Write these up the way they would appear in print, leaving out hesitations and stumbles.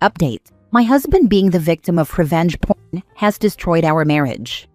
Update: my husband being the victim of revenge porn has destroyed our marriage.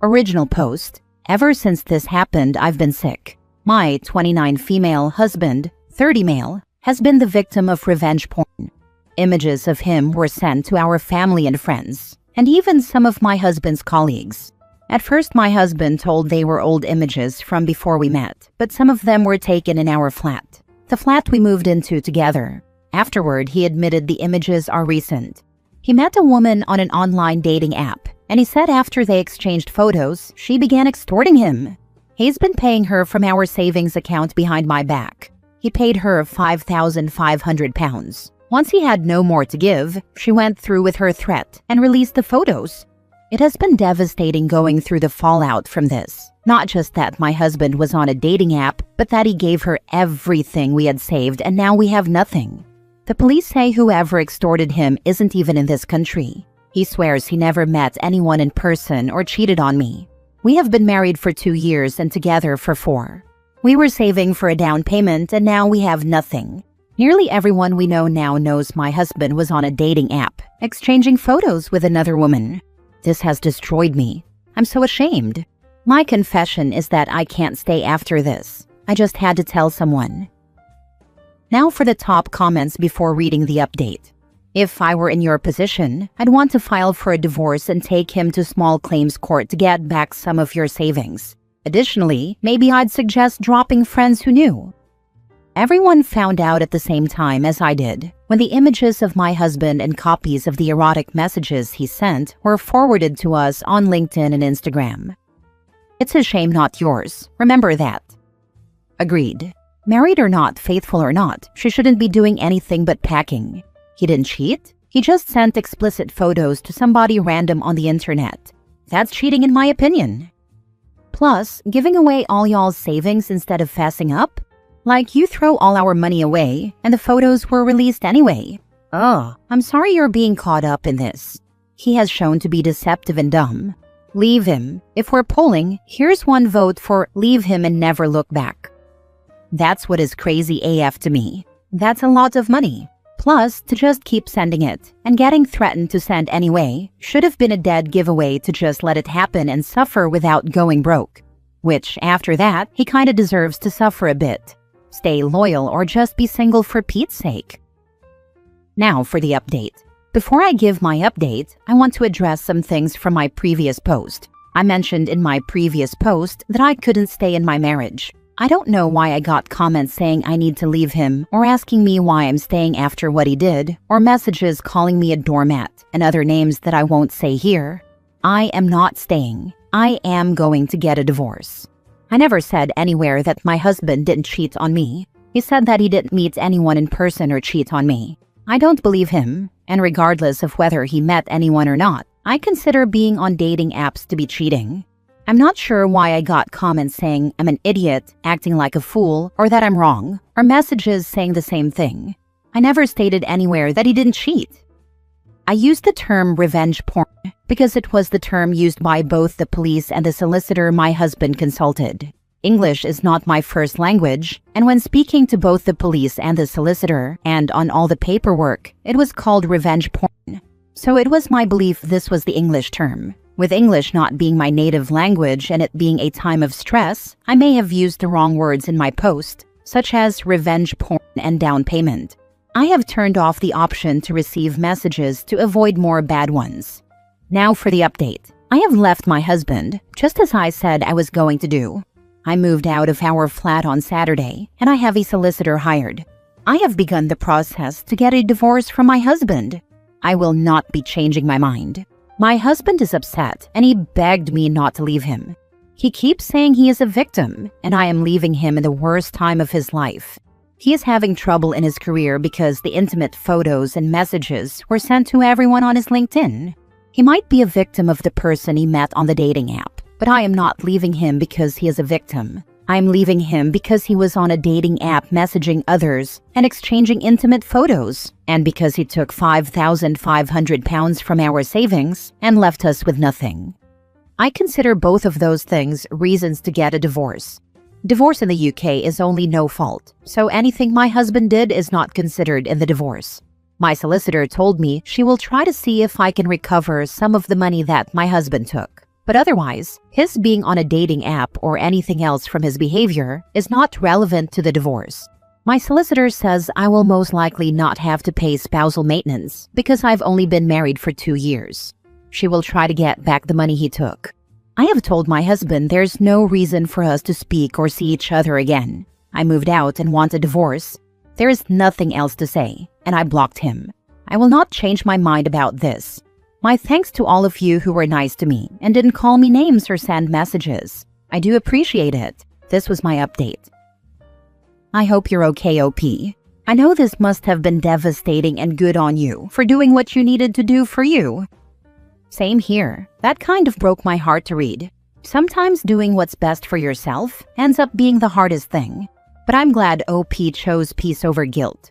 Original post: ever since this happened, I've been sick. My 29 female husband, 30 male, has been the victim of revenge porn. Images of him were sent to our family and friends, and even some of my husband's colleagues. At first, my husband told they were old images from before we met, but some of them were taken in our flat, the flat we moved into together. Afterward, he admitted the images are recent. He met a woman on an online dating app, and he said after they exchanged photos, she began extorting him. He's been paying her from our savings account behind my back. He paid her £5,500. Once he had no more to give, she went through with her threat and released the photos. It has been devastating going through the fallout from this. Not just that my husband was on a dating app, but that he gave her everything we had saved and now we have nothing. The police say whoever extorted him isn't even in this country. He swears he never met anyone in person or cheated on me. We have been married for 2 years and together for 4. We were saving for a down payment and now we have nothing. Nearly everyone we know now knows my husband was on a dating app, exchanging photos with another woman. This has destroyed me. I'm so ashamed. My confession is that I can't stay after this. I just had to tell someone. Now for the top comments before reading the update. If I were in your position, I'd want to file for a divorce and take him to small claims court to get back some of your savings. Additionally, maybe I'd suggest dropping friends who knew. Everyone found out at the same time as I did, when the images of my husband and copies of the erotic messages he sent were forwarded to us on LinkedIn and Instagram. It's his shame, not yours. Remember that. Agreed. Married or not, faithful or not, she shouldn't be doing anything but packing. He didn't cheat. He just sent explicit photos to somebody random on the internet. That's cheating in my opinion. Plus, giving away all y'all's savings instead of fessing up? Like, you throw all our money away, and the photos were released anyway. Oh, I'm sorry you're being caught up in this. He has shown to be deceptive and dumb. Leave him. If we're polling, here's one vote for leave him and never look back. That's what is crazy AF to me. That's a lot of money. Plus, to just keep sending it, and getting threatened to send anyway, should have been a dead giveaway to just let it happen and suffer without going broke. Which, after that, he kinda deserves to suffer a bit. Stay loyal or just be single for Pete's sake. Now for the update. Before I give my update, I want to address some things from my previous post. I mentioned in my previous post that I couldn't stay in my marriage. I don't know why I got comments saying I need to leave him, or asking me why I'm staying after what he did, or messages calling me a doormat, and other names that I won't say here. I am not staying. I am going to get a divorce. I never said anywhere that my husband didn't cheat on me. He said that he didn't meet anyone in person or cheat on me. I don't believe him, and regardless of whether he met anyone or not, I consider being on dating apps to be cheating. I'm not sure why I got comments saying I'm an idiot, acting like a fool, or that I'm wrong, or messages saying the same thing. I never stated anywhere that he didn't cheat. I used the term revenge porn because it was the term used by both the police and the solicitor my husband consulted. English is not my first language, and when speaking to both the police and the solicitor, and on all the paperwork, it was called revenge porn. So it was my belief this was the English term. With English not being my native language and it being a time of stress, I may have used the wrong words in my post, such as revenge porn and down payment. I have turned off the option to receive messages to avoid more bad ones. Now for the update. I have left my husband, just as I said I was going to do. I moved out of our flat on Saturday, and I have a solicitor hired. I have begun the process to get a divorce from my husband. I will not be changing my mind. My husband is upset, and he begged me not to leave him. He keeps saying he is a victim, and I am leaving him in the worst time of his life. He is having trouble in his career because the intimate photos and messages were sent to everyone on his LinkedIn. He might be a victim of the person he met on the dating app, but I am not leaving him because he is a victim. I'm leaving him because he was on a dating app messaging others and exchanging intimate photos, and because he took £5,500 from our savings and left us with nothing. I consider both of those things reasons to get a divorce. Divorce in the UK is only no fault, so anything my husband did is not considered in the divorce. My solicitor told me she will try to see if I can recover some of the money that my husband took. But otherwise, his being on a dating app or anything else from his behavior is not relevant to the divorce. My solicitor says I will most likely not have to pay spousal maintenance because I've only been married for 2 years. She will try to get back the money he took. I have told my husband there's no reason for us to speak or see each other again. I moved out and want a divorce. There is nothing else to say, and I blocked him. I will not change my mind about this. My thanks to all of you who were nice to me and didn't call me names or send messages. I do appreciate it. This was my update. I hope you're okay, OP. I know this must have been devastating, and good on you for doing what you needed to do for you. Same here. That kind of broke my heart to read. Sometimes doing what's best for yourself ends up being the hardest thing. But I'm glad OP chose peace over guilt.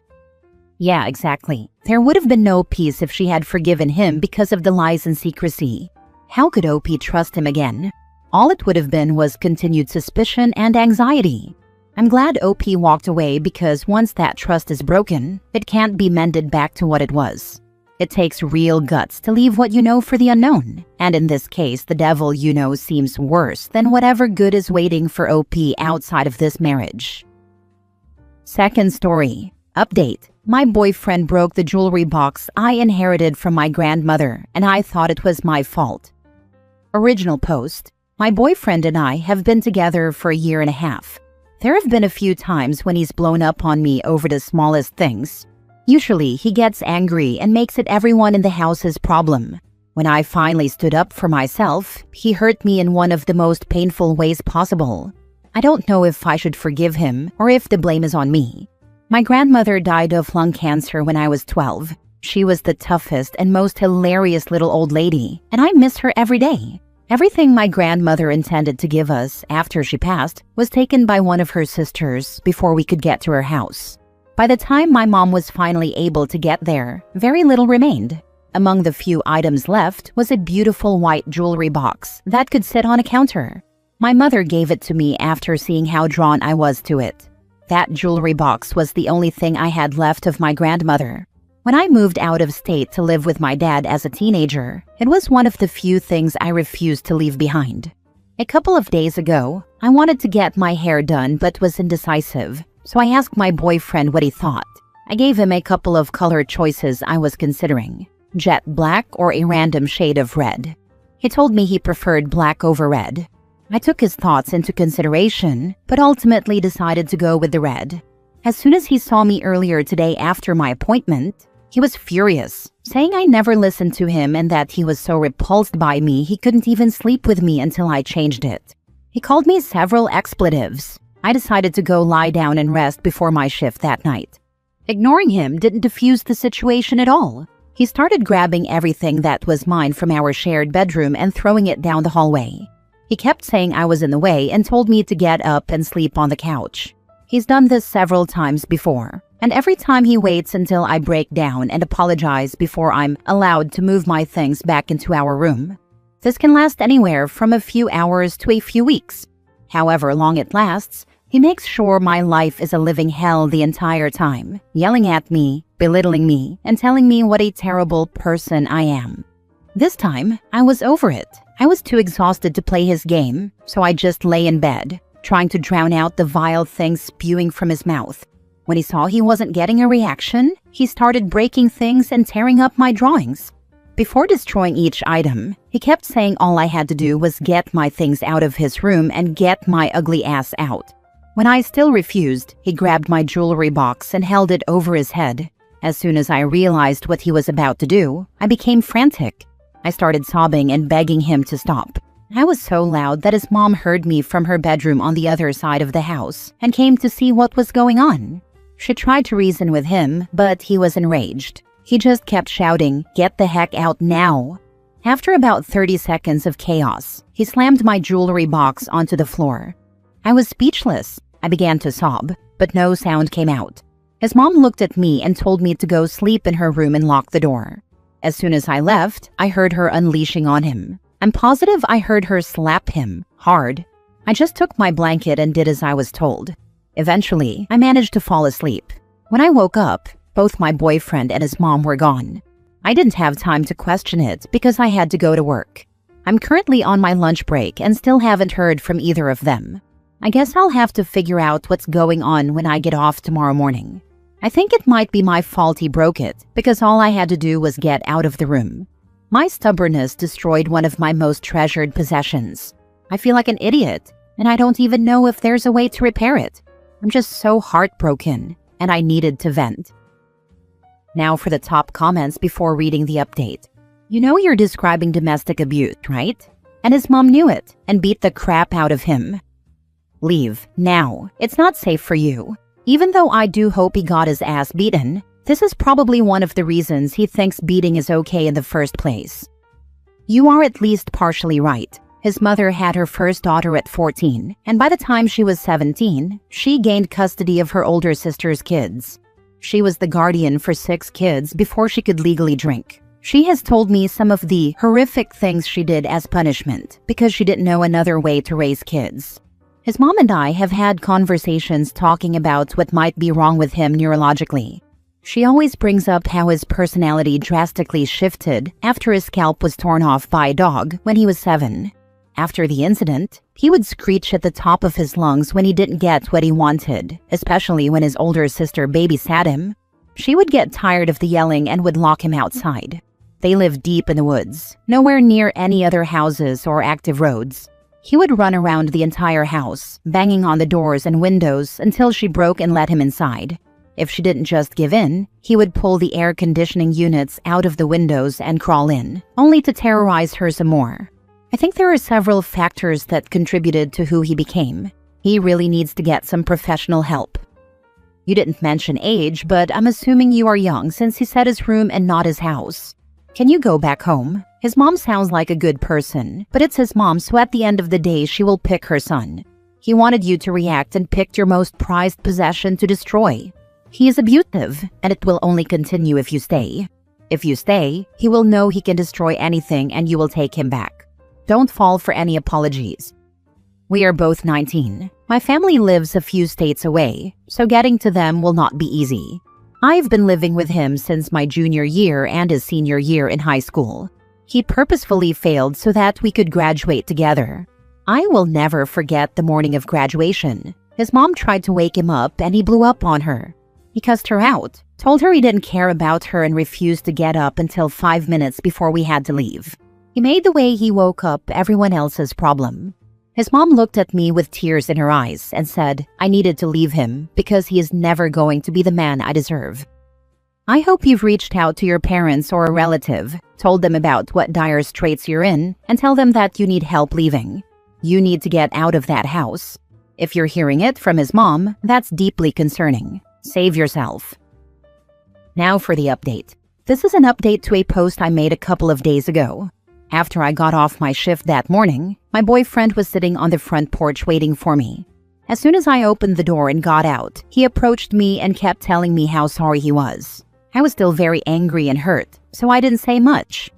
Yeah, exactly. There would have been no peace if she had forgiven him because of the lies and secrecy. How could OP trust him again? All it would have been was continued suspicion and anxiety. I'm glad OP walked away because once that trust is broken, it can't be mended back to what it was. It takes real guts to leave what you know for the unknown. And in this case, the devil you know seems worse than whatever good is waiting for OP outside of this marriage. Second story. Update. My boyfriend broke the jewelry box I inherited from my grandmother, and I thought it was my fault. Original post. My boyfriend and I have been together for a year and a half. There have been a few times when he's blown up on me over the smallest things. Usually, he gets angry and makes it everyone in the house's problem. When I finally stood up for myself, he hurt me in one of the most painful ways possible. I don't know if I should forgive him or if the blame is on me. My grandmother died of lung cancer when I was 12. She was the toughest and most hilarious little old lady, and I miss her every day. Everything my grandmother intended to give us after she passed was taken by one of her sisters before we could get to her house. By the time my mom was finally able to get there, very little remained. Among the few items left was a beautiful white jewelry box that could sit on a counter. My mother gave it to me after seeing how drawn I was to it. That jewelry box was the only thing I had left of my grandmother. When I moved out of state to live with my dad as a teenager, it was one of the few things I refused to leave behind. A couple of days ago, I wanted to get my hair done but was indecisive, so I asked my boyfriend what he thought. I gave him a couple of color choices I was considering: jet black or a random shade of red. He told me he preferred black over red. I took his thoughts into consideration, but ultimately decided to go with the red. As soon as he saw me earlier today after my appointment, he was furious, saying I never listened to him and that he was so repulsed by me he couldn't even sleep with me until I changed it. He called me several expletives. I decided to go lie down and rest before my shift that night. Ignoring him didn't diffuse the situation at all. He started grabbing everything that was mine from our shared bedroom and throwing it down the hallway. He kept saying I was in the way and told me to get up and sleep on the couch. He's done this several times before, and every time he waits until I break down and apologize before I'm allowed to move my things back into our room. This can last anywhere from a few hours to a few weeks. However long it lasts, he makes sure my life is a living hell the entire time, yelling at me, belittling me, and telling me what a terrible person I am. This time, I was over it. I was too exhausted to play his game, so I just lay in bed, trying to drown out the vile things spewing from his mouth. When he saw he wasn't getting a reaction, he started breaking things and tearing up my drawings. Before destroying each item, he kept saying all I had to do was get my things out of his room and get my ugly ass out. When I still refused, he grabbed my jewelry box and held it over his head. As soon as I realized what he was about to do, I became frantic. I started sobbing and begging him to stop. I was so loud that his mom heard me from her bedroom on the other side of the house and came to see what was going on. She tried to reason with him, but he was enraged. He just kept shouting, "Get the heck out now!" After about 30 seconds of chaos, he slammed my jewelry box onto the floor. I was speechless. I began to sob, but no sound came out. His mom looked at me and told me to go sleep in her room and lock the door. As soon as I left, I heard her unleashing on him. I'm positive I heard her slap him hard. I just took my blanket and did as I was told. Eventually, I managed to fall asleep. When I woke up, Both my boyfriend and his mom were gone. I didn't have time to question it because I had to go to work. I'm currently on my lunch break and still haven't heard from either of them. I guess I'll have to figure out what's going on when I get off tomorrow morning. I think it might be my fault he broke it because all I had to do was get out of the room. My stubbornness destroyed one of my most treasured possessions. I feel like an idiot, and I don't even know if there's a way to repair it. I'm just so heartbroken, and I needed to vent. Now for the top comments before reading the update. You know you're describing domestic abuse, right? And his mom knew it and beat the crap out of him. Leave, now. It's not safe for you. Even though I do hope he got his ass beaten, this is probably one of the reasons he thinks beating is okay in the first place. You are at least partially right. His mother had her first daughter at 14, and by the time she was 17, she gained custody of her older sister's kids. She was the guardian for 6 kids before she could legally drink. She has told me some of the horrific things she did as punishment because she didn't know another way to raise kids. His mom and I have had conversations talking about what might be wrong with him neurologically. She always brings up how his personality drastically shifted after his scalp was torn off by a dog when he was 7. After the incident, he would screech at the top of his lungs when he didn't get what he wanted, especially when his older sister babysat him. She would get tired of the yelling and would lock him outside. They lived deep in the woods, nowhere near any other houses or active roads. He would run around the entire house, banging on the doors and windows until she broke and let him inside. If she didn't just give in, he would pull the air conditioning units out of the windows and crawl in, only to terrorize her some more. I think there are several factors that contributed to who he became. He really needs to get some professional help. You didn't mention age, but I'm assuming you are young since he said his room and not his house. Can you go back home? His mom sounds like a good person, but it's his mom, so at the end of the day, she will pick her son. He wanted you to react and picked your most prized possession to destroy. He is abusive, and it will only continue if you stay. If you stay, he will know he can destroy anything and you will take him back. Don't fall for any apologies. We are both 19. My family lives a few states away, so getting to them will not be easy. I've been living with him since my junior year and his senior year in high school. He purposefully failed so that we could graduate together. I will never forget the morning of graduation. His mom tried to wake him up and he blew up on her. He cussed her out, told her he didn't care about her and refused to get up until 5 minutes before we had to leave. He made the way he woke up everyone else's problem. His mom looked at me with tears in her eyes and said I needed to leave him because he is never going to be the man I deserve. I hope you've reached out to your parents or a relative, told them about what dire straits you're in, and tell them that you need help leaving. You need to get out of that house. If you're hearing it from his mom, that's deeply concerning. Save yourself. Now for the update. This is an update to a post I made a couple of days ago. After I got off my shift that morning, my boyfriend was sitting on the front porch waiting for me. As soon as I opened the door and got out, he approached me and kept telling me how sorry he was. I was still very angry and hurt, so I didn't say much.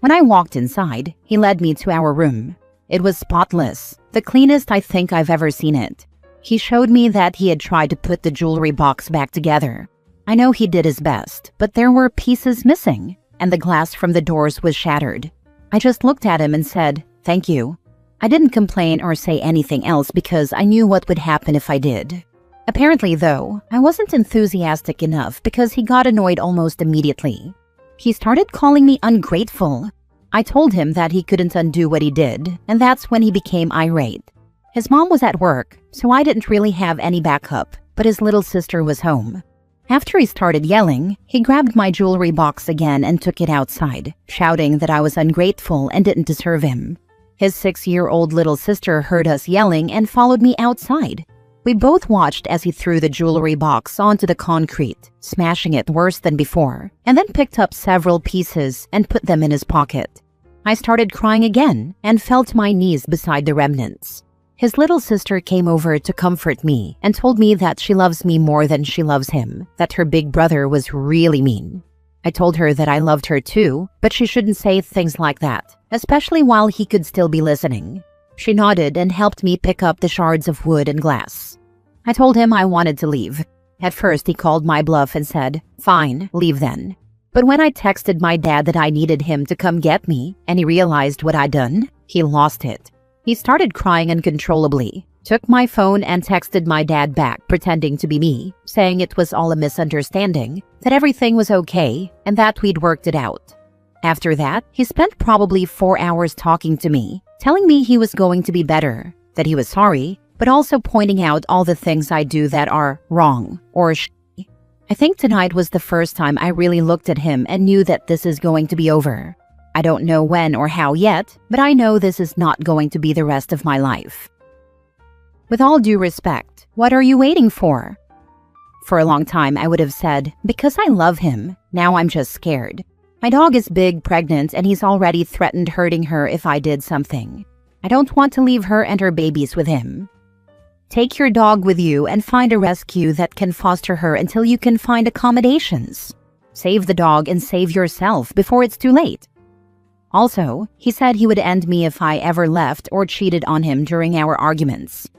When I walked inside, he led me to our room. It was spotless, the cleanest I think I've ever seen it. He showed me that he had tried to put the jewelry box back together. I know he did his best, but there were pieces missing, and the glass from the doors was shattered. I just looked at him and said, "Thank you." I didn't complain or say anything else because I knew what would happen if I did. Apparently, though, I wasn't enthusiastic enough because he got annoyed almost immediately. He started calling me ungrateful. I told him that he couldn't undo what he did, and that's when he became irate. His mom was at work, so I didn't really have any backup, but his little sister was home. After he started yelling, he grabbed my jewelry box again and took it outside, shouting that I was ungrateful and didn't deserve him. His 6-year-old little sister heard us yelling and followed me outside. We both watched as he threw the jewelry box onto the concrete, smashing it worse than before, and then picked up several pieces and put them in his pocket. I started crying again and fell to my knees beside the remnants. His little sister came over to comfort me and told me that she loves me more than she loves him, that her big brother was really mean. I told her that I loved her too, but she shouldn't say things like that, especially while he could still be listening. She nodded and helped me pick up the shards of wood and glass. I told him I wanted to leave. At first, he called my bluff and said, "Fine, leave then." But when I texted my dad that I needed him to come get me, and he realized what I'd done, he lost it. He started crying uncontrollably, took my phone and texted my dad back pretending to be me, saying it was all a misunderstanding, that everything was okay, and that we'd worked it out. After that, he spent probably 4 hours talking to me, telling me he was going to be better, that he was sorry, but also pointing out all the things I do that are wrong or shitty. I think tonight was the first time I really looked at him and knew that this is going to be over. I don't know when or how yet, but I know this is not going to be the rest of my life. With all due respect, what are you waiting for? For a long time, I would have said, because I love him. Now I'm just scared. My dog is big, pregnant, and he's already threatened hurting her if I did something. I don't want to leave her and her babies with him. Take your dog with you and find a rescue that can foster her until you can find accommodations. Save the dog and save yourself before it's too late. Also, he said he would end me if I ever left or cheated on him during our arguments.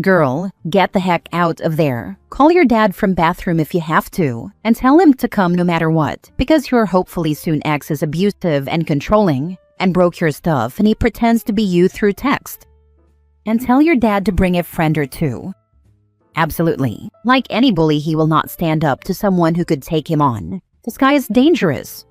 Girl, get the heck out of there. Call your dad from bathroom if you have to, and tell him to come no matter what, because your hopefully soon ex is abusive and controlling, and broke your stuff and he pretends to be you through text. And tell your dad to bring a friend or two. Absolutely. Like any bully, he will not stand up to someone who could take him on. This guy is dangerous.